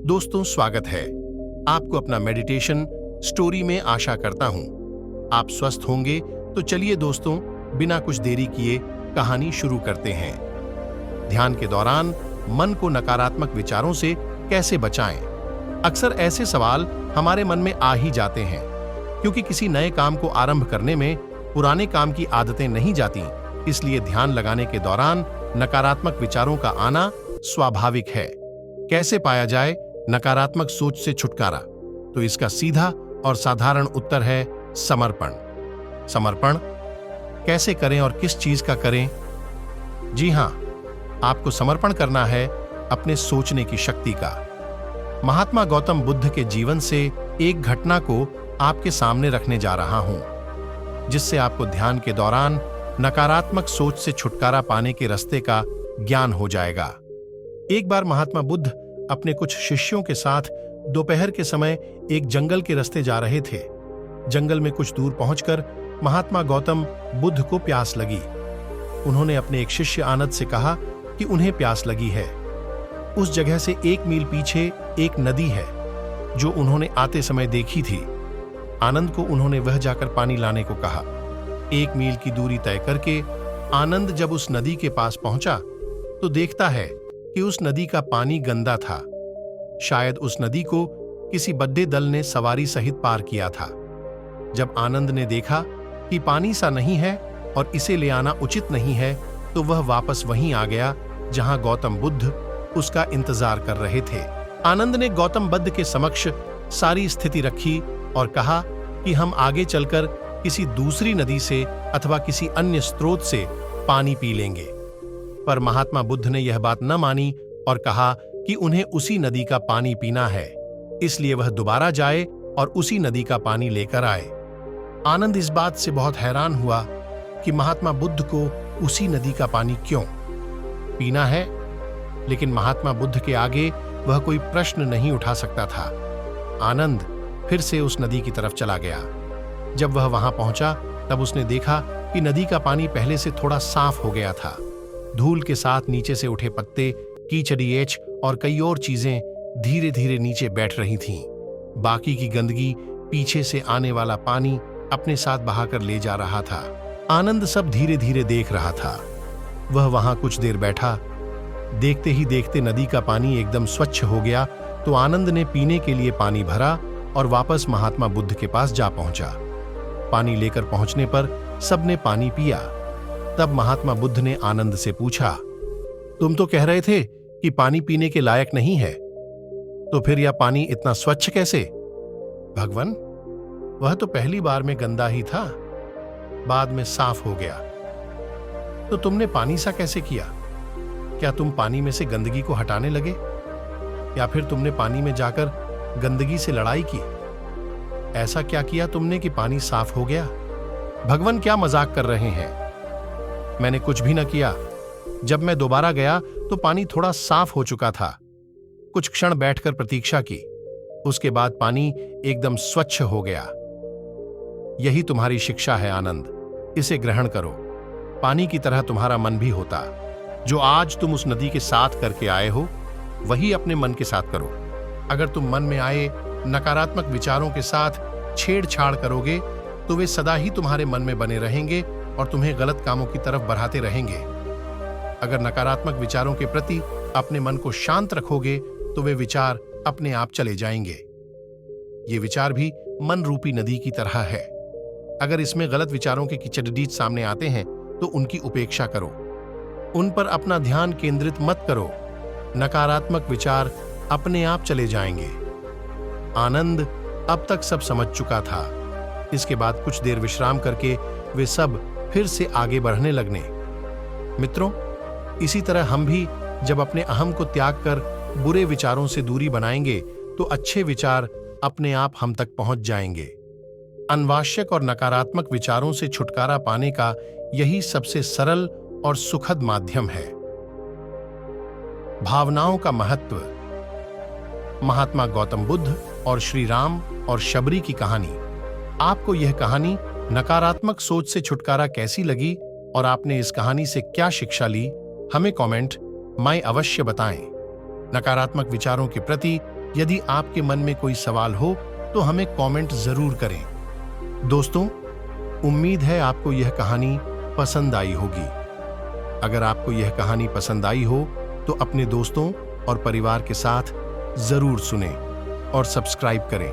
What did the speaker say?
दोस्तों, स्वागत है आपको अपना मेडिटेशन स्टोरी में। आशा करता हूं आप स्वस्थ होंगे। तो चलिए दोस्तों, बिना कुछ देरी किए कहानी शुरू करते हैं। ध्यान के दौरान मन को नकारात्मक विचारों से कैसे बचाएं? अक्सर ऐसे सवाल हमारे मन में आ ही जाते हैं, क्योंकि किसी नए काम को आरंभ करने में पुराने काम की आदतें नहीं जाती। इसलिए ध्यान लगाने के दौरान नकारात्मक विचारों का आना स्वाभाविक है। कैसे पाया जाए नकारात्मक सोच से छुटकारा? तो इसका सीधा और साधारण उत्तर है समर्पण। समर्पण कैसे करें और किस चीज का करें? जी हां, आपको समर्पण करना है अपने सोचने की शक्ति का। महात्मा गौतम बुद्ध के जीवन से एक घटना को आपके सामने रखने जा रहा हूं, जिससे आपको ध्यान के दौरान नकारात्मक सोच से छुटकारा पाने के रास्ते का ज्ञान हो जाएगा। एक बार महात्मा बुद्ध अपने कुछ शिष्यों के साथ दोपहर के समय एक जंगल के रास्ते जा रहे थे। जंगल में कुछ दूर पहुंचकर महात्मा गौतम बुद्ध को प्यास लगी। उन्होंने अपने एक शिष्य आनंद से कहा कि उन्हें प्यास लगी है। उस जगह से 1 मील पीछे एक नदी है, जो उन्होंने आते समय देखी थी। आनंद को उन्होंने वह जाकर पानी लाने को कहा। 1 मील की दूरी तय करके आनंद जब उस नदी के पास पहुंचा तो देखता है कि उस नदी का पानी गंदा था। शायद उस नदी को किसी बड्डे दल ने सवारी सहित पार किया था। जब आनंद ने देखा कि पानी सा नहीं है और इसे ले आना उचित नहीं है, तो वह वापस वहीं आ गया जहां गौतम बुद्ध उसका इंतजार कर रहे थे। आनंद ने गौतम बुद्ध के समक्ष सारी स्थिति रखी और कहा कि हम आगे चलकर किसी दूसरी नदी से अथवा किसी अन्य स्रोत से पानी पी लेंगे। पर महात्मा बुद्ध ने यह बात न मानी और कहा कि उन्हें उसी नदी का पानी पीना है, इसलिए वह दोबारा जाए और उसी नदी का पानी लेकर आए। आनंद इस बात से बहुत हैरान हुआ कि महात्मा बुद्ध को उसी नदी का पानी क्यों पीना है, लेकिन महात्मा बुद्ध के आगे वह कोई प्रश्न नहीं उठा सकता था। आनंद फिर से उस नदी की तरफ चला गया। जब वह वहां पहुंचा तब उसने देखा कि नदी का पानी पहले से थोड़ा साफ हो गया था। धूल के साथ नीचे से उठे पत्ते, कीचड़िएच और कई और चीजें धीरे धीरे नीचे बैठ रही थीं। बाकी की गंदगी पीछे से आने वाला पानी अपने साथ बहाकर ले जा रहा था। आनंद सब धीरे धीरे देख रहा था। वह वहां कुछ देर बैठा। देखते ही देखते नदी का पानी एकदम स्वच्छ हो गया। तो आनंद ने पीने के लिए पानी भरा और वापस महात्मा बुद्ध के पास जा पहुंचा। पानी लेकर पहुंचने पर सबने पानी पिया। तब महात्मा बुद्ध ने आनंद से पूछा, तुम तो कह रहे थे कि पानी पीने के लायक नहीं है, तो फिर यह पानी इतना स्वच्छ कैसे? भगवान, वह तो पहली बार में गंदा ही था, बाद में साफ हो गया। तो तुमने पानी सा कैसे किया? क्या तुम पानी में से गंदगी को हटाने लगे, या फिर तुमने पानी में जाकर गंदगी से लड़ाई की? ऐसा क्या किया तुमने कि पानी साफ हो गया? भगवान, क्या मजाक कर रहे हैं? मैंने कुछ भी न किया। जब मैं दोबारा गया तो पानी थोड़ा साफ हो चुका था। कुछ क्षण बैठकर प्रतीक्षा की, उसके बाद पानी एकदम स्वच्छ हो गया। यही तुम्हारी शिक्षा है आनंद, इसे ग्रहण करो। पानी की तरह तुम्हारा मन भी होता। जो आज तुम उस नदी के साथ करके आए हो, वही अपने मन के साथ करो। अगर तुम मन में आए नकारात्मक विचारों के साथ छेड़छाड़ करोगे तो वे सदा ही तुम्हारे मन में बने रहेंगे और तुम्हें गलत कामों की तरफ बढ़ाते रहेंगे। अगर नकारात्मक विचारों के प्रति अपने मन को शांत रखोगे तो वे विचार अपने आप चले जाएंगे। ये विचार भी मन रूपी नदी की तरह है। अगर इसमें गलत विचारों के कीचड़ीच सामने आते हैं तो उनकी उपेक्षा करो, उन पर अपना ध्यान केंद्रित मत करो। नकारात्मक विचार अपने आप चले जाएंगे। आनंद अब तक सब समझ चुका था। इसके बाद कुछ देर विश्राम करके वे सब फिर से आगे बढ़ने लगने। मित्रों, इसी तरह हम भी जब अपने अहम को त्याग कर बुरे विचारों से दूरी बनाएंगे तो अच्छे विचार अपने आप हम तक पहुंच जाएंगे। अनावश्यक और नकारात्मक विचारों से छुटकारा पाने का यही सबसे सरल और सुखद माध्यम है। भावनाओं का महत्व। महात्मा गौतम बुद्ध और श्री राम और शबरी की कहानी। आपको यह कहानी नकारात्मक सोच से छुटकारा कैसी लगी और आपने इस कहानी से क्या शिक्षा ली? हमें कमेंट में अवश्य बताएं। नकारात्मक विचारों के प्रति यदि आपके मन में कोई सवाल हो तो हमें कमेंट जरूर करें। दोस्तों, उम्मीद है आपको यह कहानी पसंद आई होगी। अगर आपको यह कहानी पसंद आई हो तो अपने दोस्तों और परिवार के साथ जरूर सुनें और सब्सक्राइब करें।